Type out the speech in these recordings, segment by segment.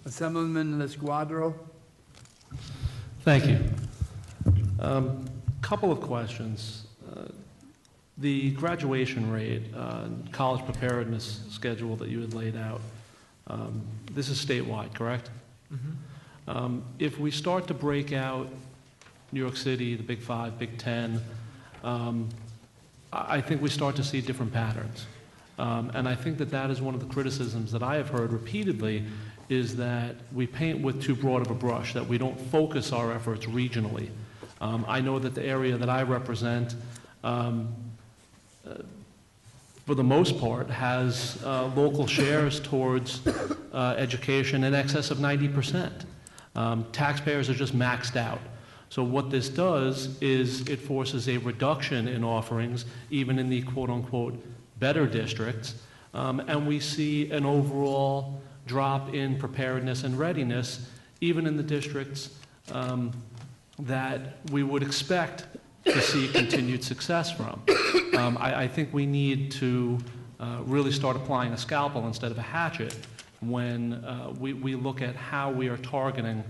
Assemblyman Losquadro. Thank you. Couple of questions. The graduation rate, college preparedness schedule that you had laid out, this is statewide, correct? Mm-hmm. If we start to break out New York City, the Big Five, Big Ten, I think we start to see different patterns. And I think that that is one of the criticisms that I have heard repeatedly, is that we paint with too broad of a brush, that we don't focus our efforts regionally. I know that the area that I represent, for the most part, has local shares towards education in excess of 90%. Taxpayers are just maxed out. So what this does is it forces a reduction in offerings, even in the quote-unquote better districts, and we see an overall drop in preparedness and readiness, even in the districts that we would expect to see continued success from. I think we need to really start applying a scalpel instead of a hatchet when we look at how we are targeting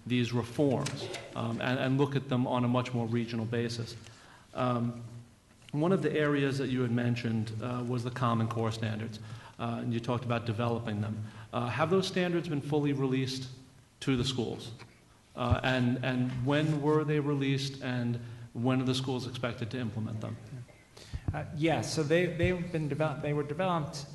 these reforms and look at them on a much more regional basis. One of the areas that you had mentioned was the Common Core standards, and you talked about developing them. Have those standards been fully released to the schools? And when were they released, and when are the schools expected to implement them? Yes, so they've been developed. They were developed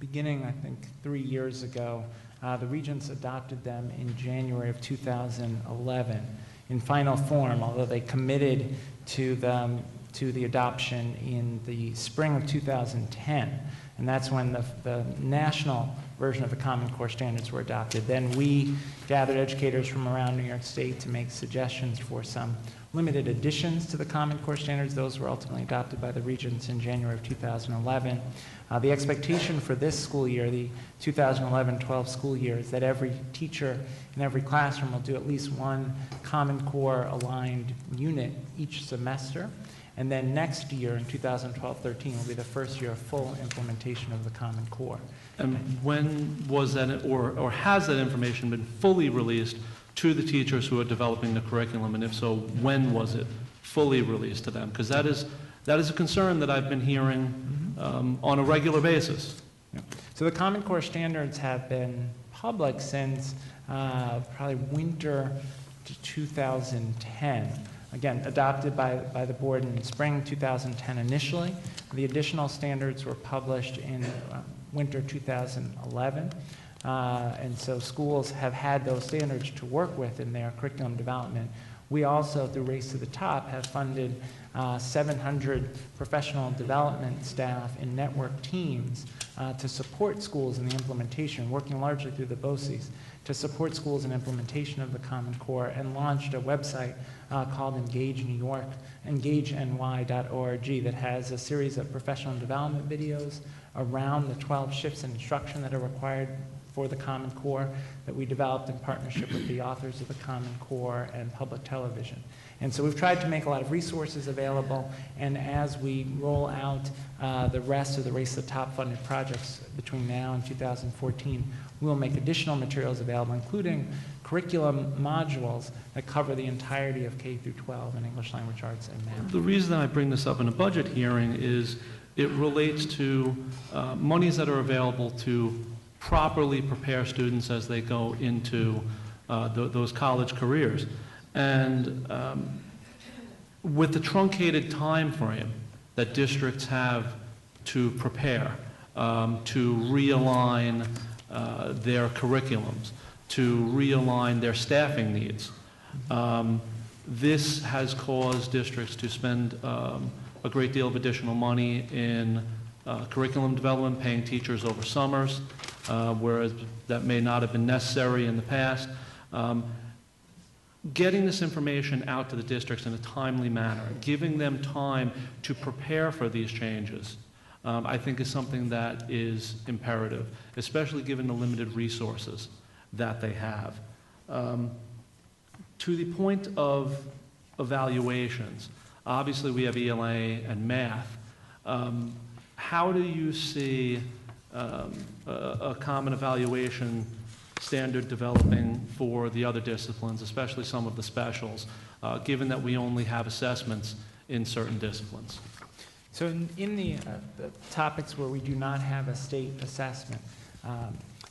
beginning, I think, 3 years ago. The regents adopted them in January of 2011 in final form, although they committed to the adoption in the spring of 2010. And that's when the national version of the Common Core standards were adopted. Then we gathered educators from around New York State to make suggestions for some limited additions to the Common Core standards. Those were ultimately adopted by the regents in January of 2011. The expectation for this school year, the 2011-12 school year, is that every teacher in every classroom will do at least one Common Core aligned unit each semester. And then next year, in 2012-13, will be the first year of full implementation of the Common Core. And when was that, or has that information been fully released to the teachers who are developing the curriculum? And if so, when was it fully released to them? Because that is a concern that I've been hearing on a regular basis. Yeah. So the Common Core standards have been public since probably winter to 2010. Again, adopted by the board in spring 2010 initially. The additional standards were published in winter 2011. And so schools have had those standards to work with in their curriculum development. We also, through Race to the Top, have funded 700 professional development staff in network teams to support schools in the implementation, working largely through the BOCES, to support schools in implementation of the Common Core, and launched a website called Engage New York, engageny.org, that has a series of professional development videos around the 12 shifts in instruction that are required for the Common Core that we developed in partnership with the authors of the Common Core and public television. And so we've tried to make a lot of resources available, and as we roll out the rest of the Race to the Top funded projects between now and 2014, we'll make additional materials available, including curriculum modules that cover the entirety of K through 12 in English language arts and math. The reason I bring this up in a budget hearing is it relates to monies that are available to properly prepare students as they go into those college careers. And with the truncated time frame that districts have to prepare, to realign their curriculums, to realign their staffing needs, this has caused districts to spend a great deal of additional money in curriculum development, paying teachers over summers, whereas that may not have been necessary in the past. Getting this information out to the districts in a timely manner, giving them time to prepare for these changes, I think is something that is imperative, especially given the limited resources that they have. To the point of evaluations, obviously we have ELA and math. How do you see a common evaluation standard developing for the other disciplines, especially some of the specials, given that we only have assessments in certain disciplines. So in the topics where we do not have a state assessment,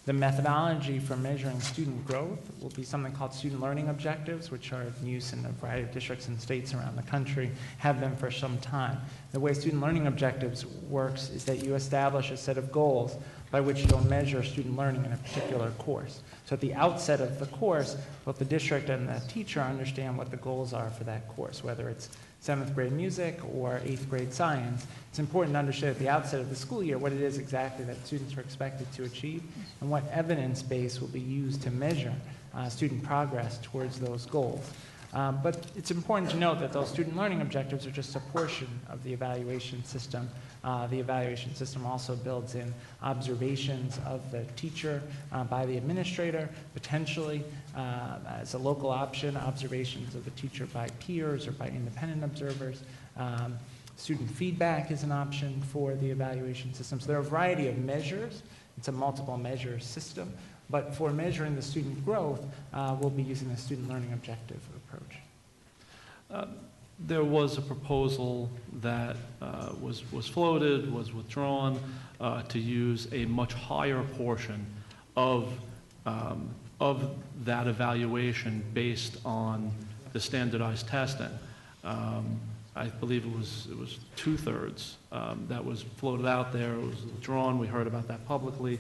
the methodology for measuring student growth will be something called student learning objectives, which are in use in a variety of districts and states around the country, have been for some time. The way student learning objectives works is that you establish a set of goals by which you'll measure student learning in a particular course. So at the outset of the course, both the district and the teacher understand what the goals are for that course, whether it's 7th grade music or 8th grade science. It's important to understand at the outset of the school year what it is exactly that students are expected to achieve and what evidence base will be used to measure student progress towards those goals. But it's important to note that those student learning objectives are just a portion of the evaluation system. The evaluation system also builds in observations of the teacher by the administrator, potentially as a local option, observations of the teacher by peers or by independent observers. Student feedback is an option for the evaluation system. So there are a variety of measures. It's a multiple measure system. But for measuring the student growth, we'll be using the student learning objective approach. There was a proposal that was floated, was withdrawn, to use a much higher portion of that evaluation based on the standardized testing. I believe it was 2/3 that was floated out there. It was withdrawn. We heard about that publicly.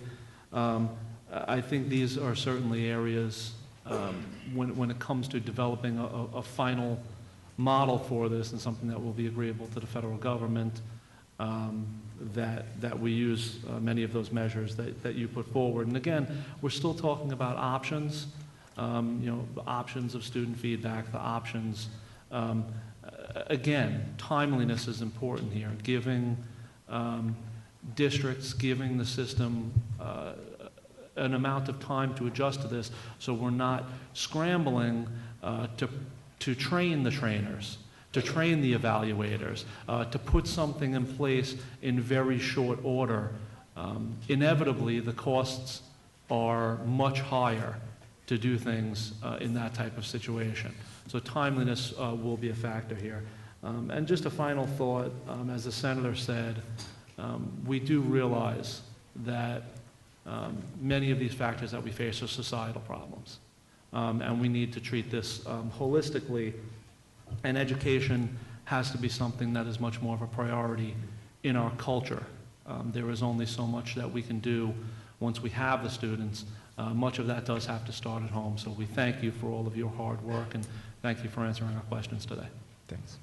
I think these are certainly areas when it comes to developing a final model for this and something that will be agreeable to the federal government, that we use many of those measures that you put forward. And again, we're still talking about options, the options of student feedback, the options. Again, timeliness is important here, giving districts, giving the system an amount of time to adjust to this, so we're not scrambling to train the trainers, to train the evaluators, to put something in place in very short order. Inevitably, the costs are much higher to do things in that type of situation. So timeliness will be a factor here. And just a final thought, as the senator said, we do realize that many of these factors that we face are societal problems. And we need to treat this holistically, and education has to be something that is much more of a priority in our culture. There is only so much that we can do once we have the students. Much of that does have to start at home, so we thank you for all of your hard work, and thank you for answering our questions today. Thanks.